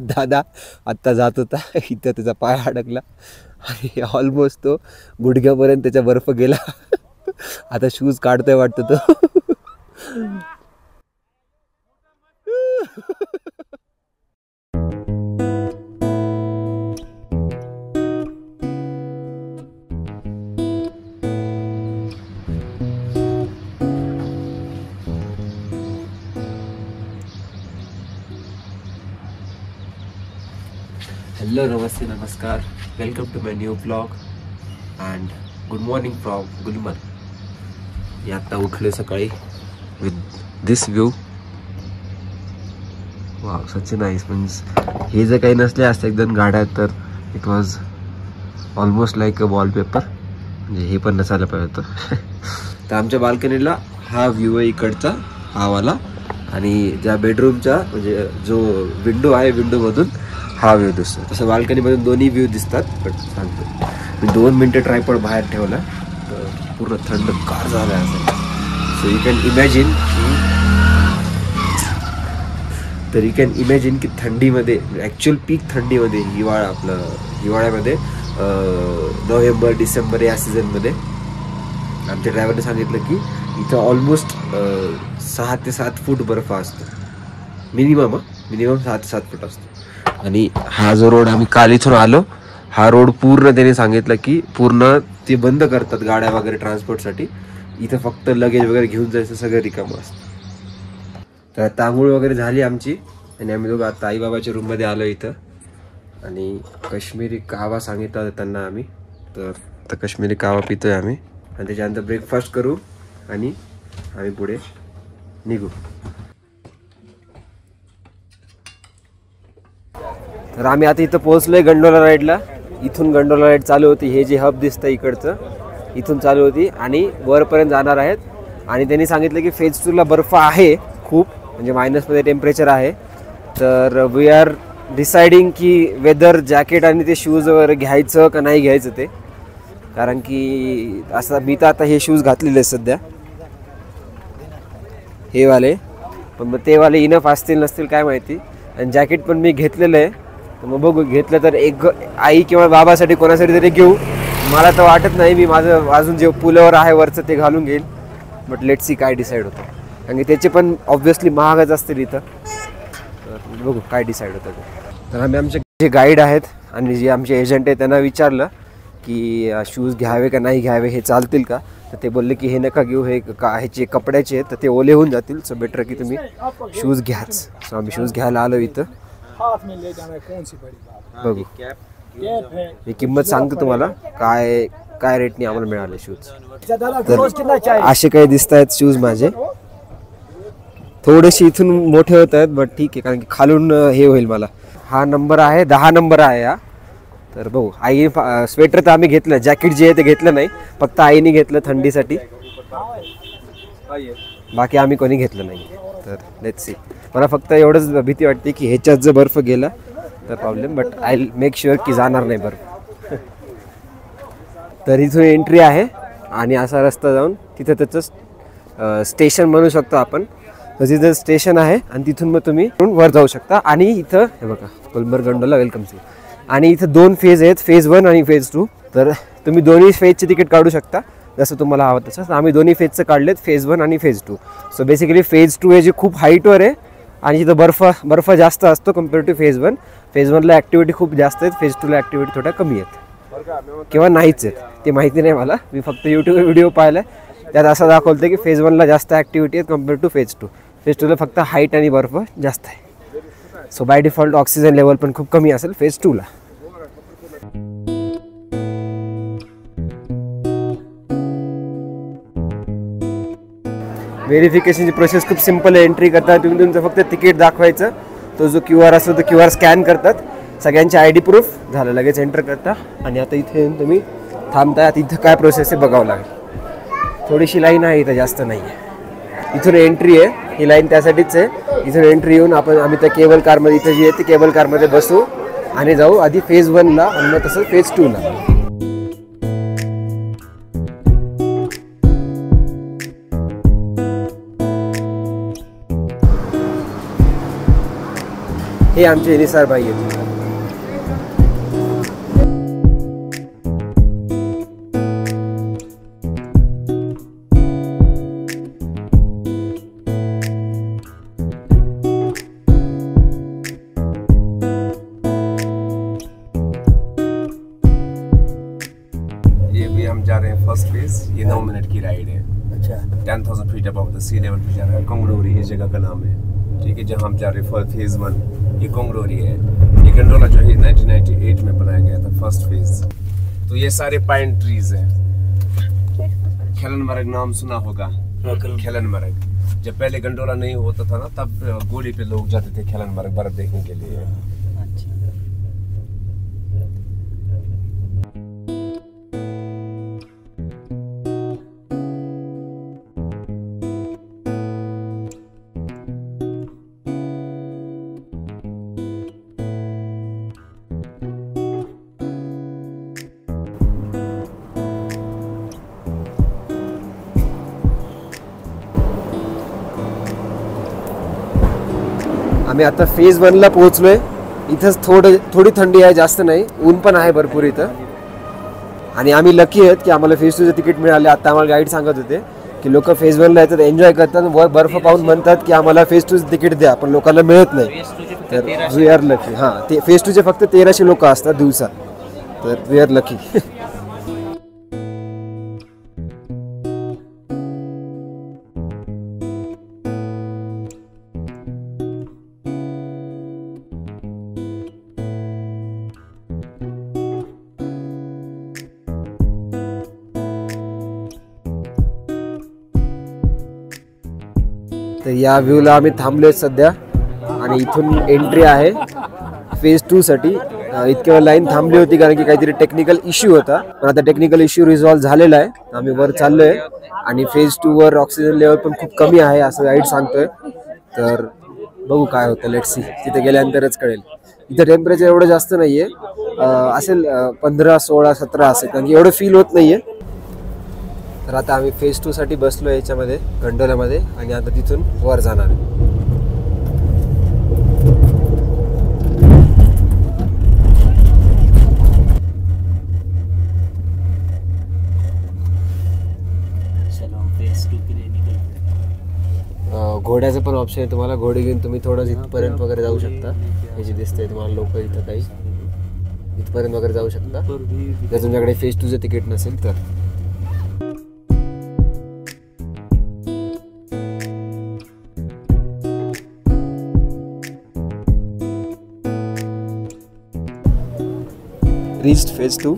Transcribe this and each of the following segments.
दादा आत्ता जात होता, इथं त्याचा पाय अडकला आणि ऑलमोस्ट तो गुडघ्यापर्यंत त्याचा बर्फ गेला. आता शूज काढतोय वाटतं तो. हॅलो नमस्ते नमस्कार, welcome to my new blog and good morning from Gulmarg. मी आत्ता उठलो सकाळी with this view. Wow, such nice. म्हणजे हे जर काही नसले असते एकदम गाड्या तर it was almost like a wallpaper. म्हणजे हे पण नसायला पाहिजे होतं. तर आमच्या बाल्कनीला हा व्ह्यू आहे इकडचा, हा वाला. आणि ज्या बेडरूमचा म्हणजे जो विंडो आहे, विंडोमधून हा व्ह्यू दिसतो. तसं बाल्कनीमधून दोन्ही व्ह्यू दिसतात. पण सांगतो मी 2 मिनटं ट्रायपॉड बाहेर ठेवला तर पूर्ण थंडगार झालं असं. सो यू कॅन इमॅजिन की थंडीमध्ये, ॲक्च्युअल पीक थंडीमध्ये, हिवाळ्यामध्ये नोव्हेंबर डिसेंबर या सीझनमध्ये आमच्या ड्रायव्हरने सांगितलं की इथं ऑलमोस्ट 6 ते 7 फूट बर्फ असतो. मिनिमम 6 ते 7 फूट असतो. आणि हा जो रोड आम्ही काल इथून आलो, हा रोड पूर्ण त्याने सांगितलं की पूर्ण ते बंद करतात गाड्या वगैरे ट्रान्सपोर्टसाठी. इथं फक्त लगेज वगैरे घेऊन जायचं सगळं रिकामं असतं. तर तांघूळ वगैरे झाली आमची आणि आम्ही दोघं आता आईबाबाच्या रूममध्ये आलो इथं. आणि काश्मीरी कावा सांगितला होता त्यांना आम्ही, तर काश्मीरी कावा पितोय आम्ही. आणि त्याच्यानंतर ब्रेकफास्ट करू आणि आम्ही पुढे निघू. तर आम्ही आता इथं पोहोचलोय गंडोला राईडला. इथून गंडोला राईड चालू होती. हे जे हब दिसतं इकडचं, इथून चालू होती आणि वरपर्यंत जाणार आहेत. आणि त्यांनी सांगितलं की फेज 2ला बर्फ आहे खूप, म्हणजे मायनसमध्ये टेम्परेचर आहे. तर वी आर डिसाइडिंग की वेदर जॅकेट आणि ते शूज वगैरे घ्यायचं का नाही घ्यायचं ते. कारण की असं मी तर आता हे शूज घातलेले आहेत सध्या, हे वाले. पण मग ते वाले इनफ असतील नसतील काय माहिती. आणि जॅकेट पण मी घेतलेलं आहे. तर मग बघू, घेतलं तर एक आई किंवा बाबासाठी कोणासाठी तरी घेऊ. मला तर वाटत नाही मी माझं अजून जे पुलावर आहे वरचं ते घालून घेईल. बट लेट सी काय डिसाईड होतं. कारण की त्याचे पण ऑब्व्हियसली महागच असतील इथं. तर बघू काय डिसाईड होतं ते. तर आम्ही आमचे जे गाईड आहेत आणि जे आमचे एजंट आहेत त्यांना विचारलं की शूज घ्यावे का नाही घ्यावे, हे चालतील का. तर ते बोलले की हे नका घेऊ, हे ह्याचे कपड्याचे आहेत तर ते ओले होऊन जातील. सो बेटर की तुम्ही शूज घ्याच. सो आम्ही शूज घ्यायला आलो इथं. बघू मी किंमत सांगतो तुम्हाला काय रेटने आम्हाला मिळाले शूज. तर असे काही दिसत आहेत शूज माझे. थोडेसे इथून मोठे होत आहेत बट ठीक आहे, कारण की खालून हे होईल मला. हा नंबर आहे 10 नंबर आहे हा. तर बघू, आई स्वेटर तर आम्ही घेतलं, जॅकेट जे आहे ते घेतलं नाही, फक्त आईने घेतलं थंडीसाठी. बाकी आम्ही कोणी घेतलं नाही. तर लेट्स सी. मला फक्त एवढंच भीती वाटते की ह्याच्यात जर बर्फ गेला तर problem. But I make sure की जाणार नाही बर्फ. तर इथून एंट्री आहे आणि असा रस्ता जाऊन तिथं त्याचं स्टेशन म्हणू शकतो आपण. तिथं स्टेशन आहे आणि तिथून मग तुम्ही वर जाऊ शकता. आणि इथं हे बघा, गुलमर्ग गंडोला वेलकम टू. आणि इथं 2 फेज आहेत, फेज 1 आणि फेज 2. तर तुम्ही दोन्ही फेजचे तिकीट काढू शकता जसं तुम्हाला हवं तसं. आम्ही दोन्ही फेजचं काढलेत, फेज 1 आणि फेज 2. सो बेसिकली फेज 2 हे जे खूप हाईटवर आहे आणि तिथं बर्फ जास्त असतो कम्पेअर टू फेज 1. फेज 1ला ॲक्टिव्हिटी खूप जास्त आहेत, फेज 2ला ॲक्टिव्हिटी थोड्या कमी आहेत किंवा नाहीच आहेत, ते माहिती नाही मला. मी फक्त यूट्यूब व्हिडिओ पाहिला आहे, त्यात असं दाखवतं की फेज 1ला जास्त ॲक्टिव्हिटी आहेत कम्पेअर टू फेज 2. फेज 2ला फक्त हाईट आणि बर्फ जास्त आहे. सो बाय डिफॉल्ट ऑक्सिजन लेवल पण खूप कमी असेल फेज 2ला. व्हेरिफिकेशनची प्रोसेस खूप सिम्पल आहे. एंट्री करता तुम्ही तुमचं फक्त तिकीट दाखवायचं, तो जो QR असतो तो QR स्कॅन करतात, सगळ्यांचे ID प्रूफ झालं, लगेच एंटर करता. आणि आता इथे येऊन तुम्ही थांबता. इथं काय प्रोसेस आहे बघावं लागेल. थोडीशी लाईन आहे इथं, जास्त नाही आहे. इथून एंट्री आहे, ही लाईन त्यासाठीच आहे. इथून एंट्री येऊन आम्ही त्या केबल कारमध्ये, इथं जी आहे ती केबल कारमध्ये बसू आणि जाऊ आधी फेज 1ला आणि मग तसं फेज 2ला. हे आमचे निसार भाई आहेत. ये भी हम जा रहे हैं फर्स्ट फेज. ये 9 मिनट की राइड है. अच्छा 10,000 feet above the sea level पे जा रहा है. कोंगडोरी इस जगह का नाम है. ठीक है, जहाँ हम जा रहे हैं फॉर फेज 1. ये कोंगडोरी है. ये गंडोला जो है 1998 में बनाया गया था, फर्स्ट फेज. तो ये सारे पाइन ट्रीज हैं. खेलनमरग नाम सुना होगा. खेलनमरग. जब पहले गंडोला नहीं होता था ना, तब गोली पे लोग जाते थे खेलनमरग बर्फ देखने के लिए. अच्छा आम्ही आता फेज 1ला पोहोचलोय. इथंच थोडी थंडी आहे, जास्त नाही. ऊन पण आहे भरपूर इथं. आणि आम्ही लकी आहेत की आम्हाला फेज 2चं तिकीट मिळाले. आता आम्हाला गाईड सांगत होते की लोक फेज 1ला येतात, एन्जॉय करतात, वर बर्फ पाहून म्हणतात की आम्हाला फेज 2चं तिकीट द्या, पण लोकांना मिळत नाही. तर वी आर लकी. हां, ते फेज 2चे फक्त 1300 लोक असतात दिवसात. तर वी आर लकी. तर या व्ह्यूला आम्ही थांबलोय सध्या आणि इथून एंट्री आहे फेज 2साठी. इतक्या वेळ लाईन थांबली होती कारण की काहीतरी टेक्निकल इश्यू होता, पण आता टेक्निकल इश्यू रिझॉल्व्ह झालेला आहे. आम्ही वर चाललोय आणि फेज 2वर ऑक्सिजन लेवल पण खूप कमी आहे असं गाईड सांगतोय. तर बघू काय होतं, लेट्स सी. तिथे गेल्यानंतरच कळेल. इथं टेम्परेचर एवढं जास्त नाहीये, असेल 15, 16, 17 असेल, कारण की एवढं फील होत नाहीये. तर आता आम्ही फेज 2साठी बसलो याच्यामध्ये, गंडोल्यामध्ये, आणि आता तिथून वर जाणार. घोड्याचं पण ऑप्शन आहे तुम्हाला. घोडे घेऊन तुम्ही थोडं इथपर्यंत वगैरे जाऊ शकता. हे जे दिसतंय तुम्हाला लोक इथं काही इथपर्यंत वगैरे जाऊ शकता जर तुमच्याकडे फेज 2चं तिकीट नसेल तर. Reached phase 2.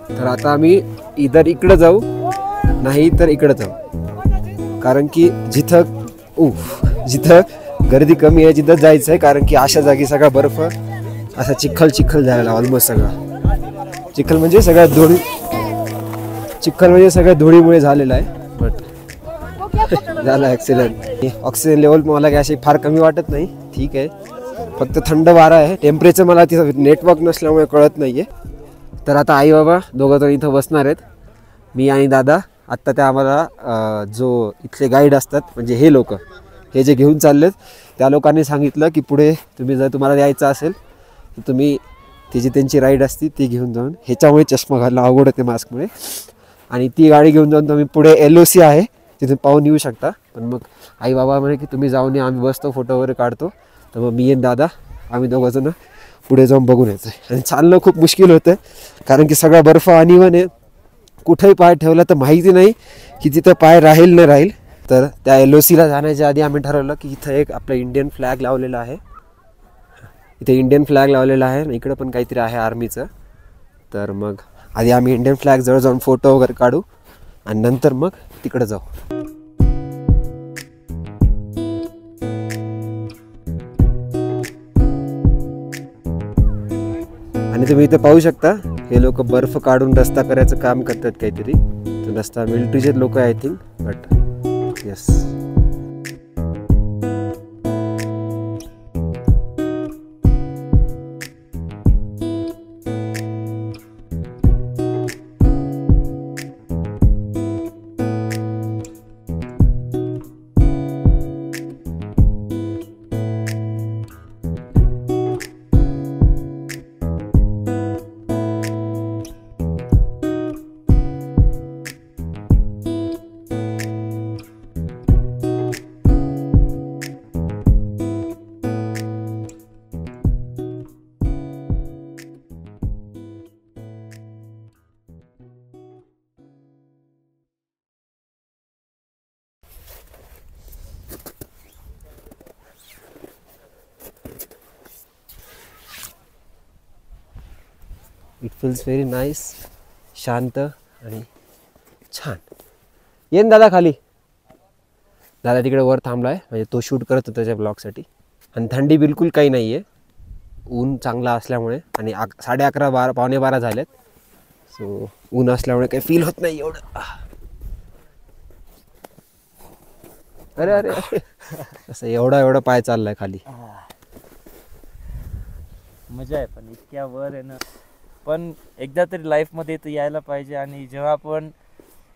तर आता आम्ही इधर इकडे जाऊ, नाही तर इकडे जाऊ, कारण की जिथं गर्दी कमी आहे जिथं जायचं आहे. कारण की अशा जागी सगळा बर्फ असा चिखल झालेला, ऑलमोस्ट सगळा चिखल म्हणजे सगळ्या धुळीमुळे झालेला आहे. बट झाला ॲक्सिडेंट. ऑक्सिजन लेवल मला काय अशी फार कमी वाटत नाही, ठीक आहे. फक्त थंड वारा आहे. टेम्परेचर मला तिथं नेटवर्क नसल्यामुळे कळत नाही आहे. तर आता आई बाबा दोघं जण इथं बसणार आहेत, मी आणि दादा. आत्ता त्या आम्हाला जो इथले गाईड असतात, म्हणजे हे लोक हे जे घेऊन चाललेत, त्या लोकांनी सांगितलं की पुढे तुम्हाला यायचं असेल तर तुम्ही ती जी त्यांची राईड असते ती घेऊन जाऊन, ह्याच्यामुळे चष्मा घालणं अवघड होते मास्कमुळे, आणि ती गाडी घेऊन जाऊन तुम्ही पुढे LOC आहे तिथे पाहून येऊ शकता. पण मग आई बाबा म्हणे की तुम्ही जाऊन या, आम्ही बसतो फोटो वगैरे काढतो. तर मग मी आणि दादा आम्ही दोघंजणं पुढे जाऊन बघून यायचं. आणि चालणं खूप मुश्किल होतं कारण की सगळा बर्फ अनिवन आहे. कुठेही पाय ठेवला तर माहिती नाही की तिथं पाय राहील नाही राहील. तर त्या LOCला जाण्याच्या आधी आम्ही ठरवलं की इथं एक आपलं इंडियन फ्लॅग लावलेला आहे. इथे इंडियन फ्लॅग लावलेला आहे, इकडं पण काहीतरी आहे आर्मीचं. तर मग आधी आम्ही इंडियन फ्लॅग जवळ जाऊन फोटो वगैरे काढू आणि नंतर मग तिकडे जाऊ. आणि तुम्ही इथे पाहू शकता हे लोक बर्फ काढून रस्ता करायचं काम करतात काहीतरी. तर रस्ता मिलिटरीचे लोक I think, but yes. It feels very nice, शांत आणि छान. ये ना दादा खाली. दादा तिकडे वर थांबला आहे, म्हणजे तो शूट करत होता त्याच्या ब्लॉगसाठी. आणि थंडी बिलकुल काही नाही आहे, ऊन चांगला असल्यामुळे. आणि 11:30 पावणे 12 झालेत. सो ऊन असल्यामुळे काही फील होत नाही एवढं. अरे अरे असं एवढा पाय चाललाय खाली. मजा आहे पण इतक्या वर आहे ना. पण एकदा तरी लाईफमध्ये तर यायला पाहिजे. आणि जेव्हा आपण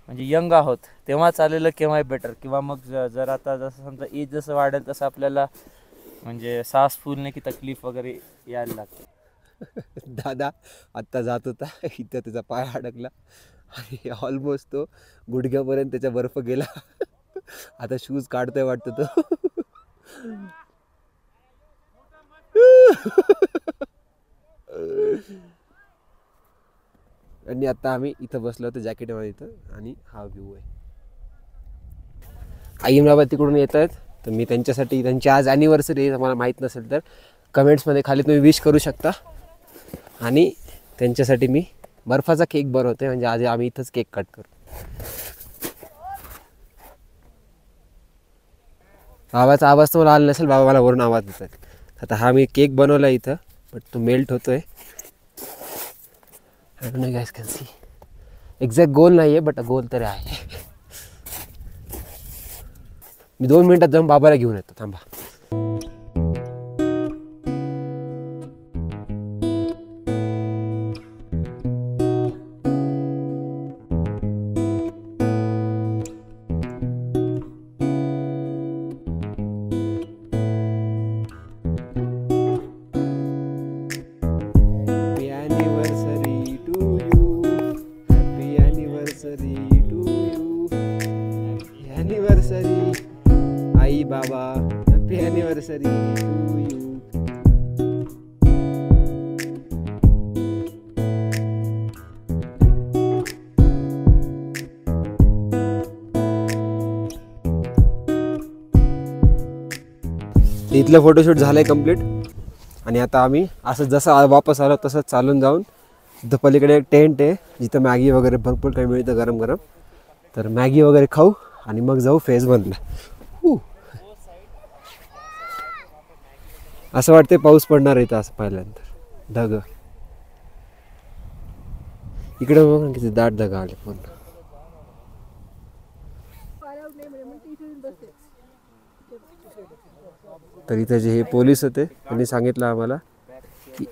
म्हणजे यंग आहोत तेव्हा चाललेलं केव्हाही बेटर. किंवा मग जर आता जसं समजा एज जसं वाढेल तसं आपल्याला म्हणजे सास फुलणे की तकलीफ वगैरे यायला लागते. दादा आत्ता जात होता, इथं त्याचा पाय अडकला आणि ऑलमोस्ट तो गुडघ्यापर्यंत त्याच्या बर्फ गेला. आता शूज काढतोय वाटतं तो. आणि आता आम्ही इथं बसलो होतो जॅकेटमध्ये इथं. आणि हा व्ह्यू आहे. आई बाबा तिकडून येत आहेत, तर मी त्यांच्यासाठी, त्यांची आज ॲनिव्हर्सरी आहे, मला माहीत नसेल तर कमेंट्समध्ये खाली तुम्ही विश करू शकता. आणि त्यांच्यासाठी मी बर्फाचा केक बनवते, म्हणजे आज आम्ही इथंच केक कट करू. बाबाचा आवाज तर मला आला नसेल, बाबा मला वरून आवाज देतात. आता हा मी केक बनवला इथं, बट तो मेल्ट होतोय. I don't know guys can see. Exact गोल नाही आहे, बट गोल तरी आहे. मी 2 मिनिटात जाऊन बाबाला घेऊन येतो, थांबा. आई बाबा हॅपी ॲनिव्हर्सरी टू यू. इथलं फोटोशूट झालंय कम्प्लीट. आणि आता आम्ही असं जसं वापस आलो तसंच चालून जाऊन तिथं पलीकडे एक टेंट आहे जिथं मॅगी वगैरे भरपूर काही मिळतं गरम गरम. तर मॅगी वगैरे खाऊ आणि मग जाऊ फेज 1ला. असं वाटते पाऊस पडणार आहे. असं पाहिल्यानंतर ढग इकडे बघा किती दाट ढग आले पूर्ण. तर इथं जे हे पोलीस होते त्यांनी सांगितलं आम्हाला की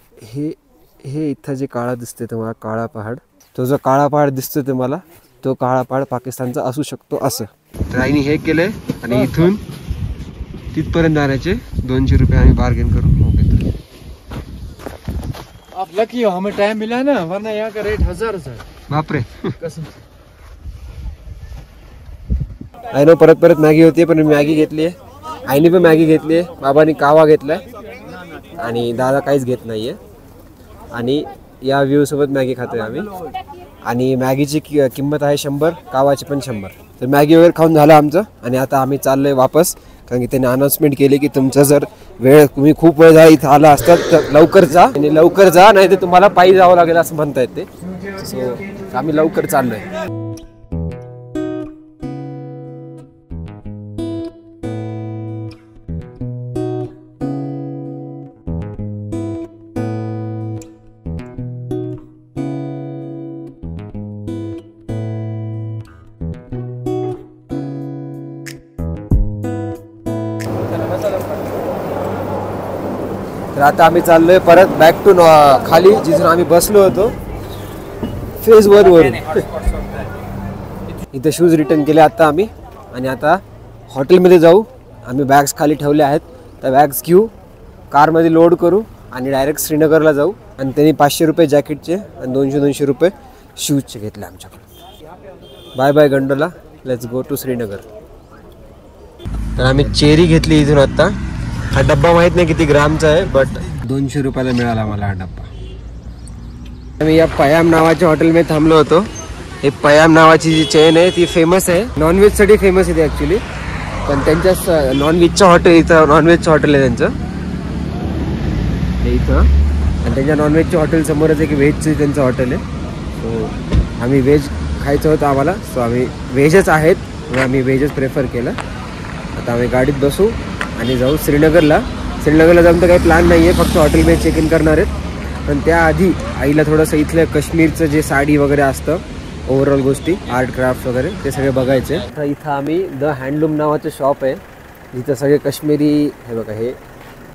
हे इथं जे काळा दिसते तुम्हाला काळा पहाड, तो जो काळा पहाड दिसतो तुम्हाला तो काळा पहाड पाकिस्तानचा असू शकतो असं. तर आईने हे केलंय आणि इथून तिथपर्यंत जाण्याचे 200 रुपये आम्ही बार्गेन करून घेतो. आप लकी हो, हमें टाइम मिला ना, वरना यहाँ का रेट 1000 है. बापरे. कसम. आईनं परत मॅगी होती, पण मी मॅगी घेतली आहे. आईने पण मॅगी घेतली आहे, बाबांनी कावा घेतलाय आणि दादा काहीच घेत नाहीये. आणि या व्ह्यू सोबत मॅगी खातोय आम्ही. आणि मॅगीची किंमत आहे 100, कावाची पण 100. तर मॅगी वगैरे खाऊन झालं आमचं. आणि आता आम्ही चाललोय वापस, कारण की त्यांनी अनाउन्समेंट केली की तुमचं जर तुम्ही खूप वेळ झाला इथं आला असतात तर लवकर जा, आणि लवकर जा नाही तर तुम्हाला पायी जावं लागेल असं म्हणतायत ते. सो आम्ही लवकर चाललोय. तर आता आम्ही चाललोय परत बॅक टू खाली जिथून आम्ही बसलो होतो फेज 1 वरून. इथे शूज रिटर्न केले आता आम्ही. आणि आता हॉटेलमध्ये जाऊ. आम्ही बॅग्स खाली ठेवले आहेत, त्या बॅग्स घेऊ, कारमध्ये लोड करू आणि डायरेक्ट श्रीनगरला जाऊ. आणि त्यांनी 500 रुपये जॅकेटचे आणि 200 रुपये शूजचे घेतले आमच्याकडे. Bye bye gondola, let's go to Srinagar. तर आम्ही चेरी घेतली इथून आत्ता. हा डब्बा माहीत नाही किती ग्रामचा आहे, बट 200 रुपयाला मिळाला मला हा डब्बा. आम्ही या पयाम नावाच्या हॉटेलमध्ये थांबलो होतो. हे पयाम नावाची जी चेन आहे ती फेमस आहे, नॉनव्हेजसाठी फेमस आहे ती ॲक्च्युली. पण त्यांच्या नॉनव्हेजचं हॉटेल, इथं नॉनव्हेजचं हॉटेल आहे त्यांचं. हे इथं आणि त्यांच्या नॉनव्हेजच्या हॉटेल समोरच एक व्हेजचं त्यांचं हॉटेल आहे. सो आम्ही व्हेज खायचं होतं आम्हाला, सो आम्ही व्हेजच आहेत म्हणून आम्ही व्हेजच प्रेफर केलं. आता आम्ही गाडीत बसू आणि जाऊ श्रीनगरला. श्रीनगरला जाऊन तर काही प्लॅन नाही आहे, फक्त हॉटेलमध्ये चेक इन करणार आहेत. पण त्याआधी आईला थोडंसं इथलं काश्मीरचं जे साडी वगैरे असतं, ओव्हरऑल गोष्टी आर्ट क्राफ्ट वगैरे ते सगळे बघायचे. तर इथं आम्ही द हँडलूम नावाचं शॉप आहे, इथं सगळे काश्मीरी, हे बघा हे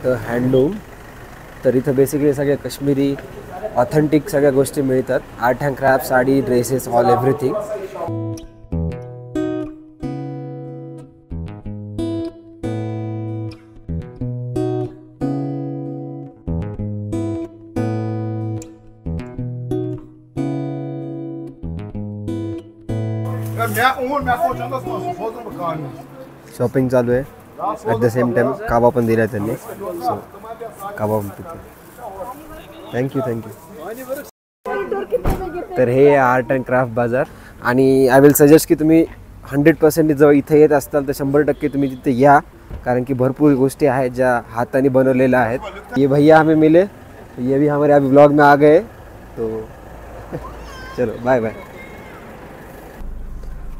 द हँडलूम. तर इथं बेसिकली सगळ्या काश्मीरी ऑथेंटिक सगळ्या गोष्टी मिळतात. Art and craft, sari, dresses, all everything. Shopping चालू आहे. ॲट द सेम टाइम काबा पण दिला त्यांनी, सो काबा पण पितो. थँक्यू. तर हे आर्ट अँड क्राफ्ट बाजार. आणि आय विल सजेस्ट की तुम्ही 100% जर इथे येत असताल तर 100% तुम्ही तिथे या, कारण की भरपूर गोष्टी आहेत ज्या हाताने बनवलेल्या आहेत. ये भैया हमें मिले, ये भी हमारे अभी ब्लॉग में आ गए, तो चलो बाय बाय.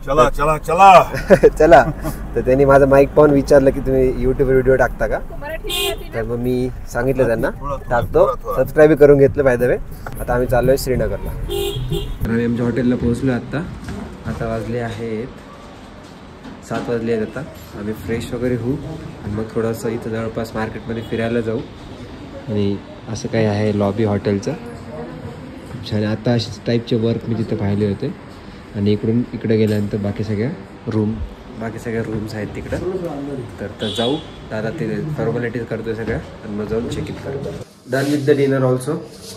चला. तर त्यांनी माझा माईक पाहून विचारलं की तुम्ही यूट्यूबवर व्हिडिओ टाकता का, तर मग मी सांगितलं त्यांना टाकतो. सबस्क्राईब करून घेतलं बाय द वे. आता आम्ही चाललो आहे श्रीनगरला. तर आम्ही आमच्या हॉटेलला पोहोचलो आता वाजले आहेत 7 वाजले आहेत. आता आम्ही फ्रेश वगैरे होऊ आणि मग थोडंसं इथं जवळपास मार्केटमध्ये फिरायला जाऊ. आणि असं काही आहे लॉबी हॉटेलचं, खूप छान. आता अशाच टाईपचे वर्क मी तिथं पाहिले होते. आणि इकडून इकडे गेल्यानंतर बाकी सगळ्या रूम्स आहेत तिकडं. तर जाऊ. दादा ते फॉर्मॅलिटीज करतोय सगळ्या आणि मग जाऊन चेक इन करतो. Done with the dinner also.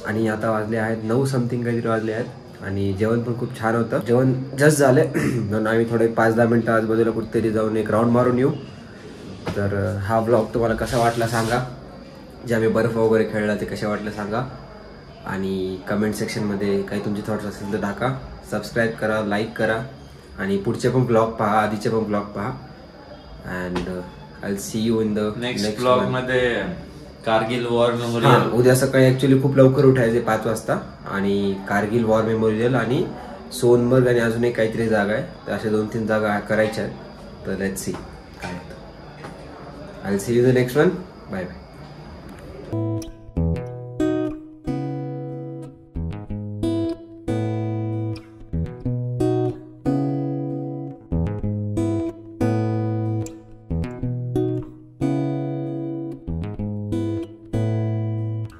आणि आता वाजले आहेत 9 समथिंग काहीतरी वाजले आहेत. आणि जेवण पण खूप छान होतं. जेवण जस्ट झालं म्हणून आम्ही थोडे 5-10 मिनटं आजूबाजूला कुठेतरी जाऊन एक राऊंड मारून येऊ. तर हा ब्लॉग तुम्हाला कसा वाटला सांगा. जे आम्ही बर्फ वगैरे खेळला ते कसे वाटलं सांगा. आणि कमेंट सेक्शनमध्ये काही तुमचे थॉट्स असेल तर टाका. सबस्क्राईब करा, लाईक करा. आणि पुढचे पण ब्लॉग पहा, आधीचे पण ब्लॉग पहा. And I will see you in the next blog मध्ये. कारगिल वॉर मेमोरियल उद्या सकाळी ॲक्च्युली खूप लवकर उठायचे 5 वाजता. आणि कारगिल वॉर मेमोरियल आणि सोनमर्ग आणि अजून एक काहीतरी जागा आहे. तर अशा 2-3 जागा करायच्या आहेत. तर लेट्स सी काय होतं. I will see you the next one. Bye bye.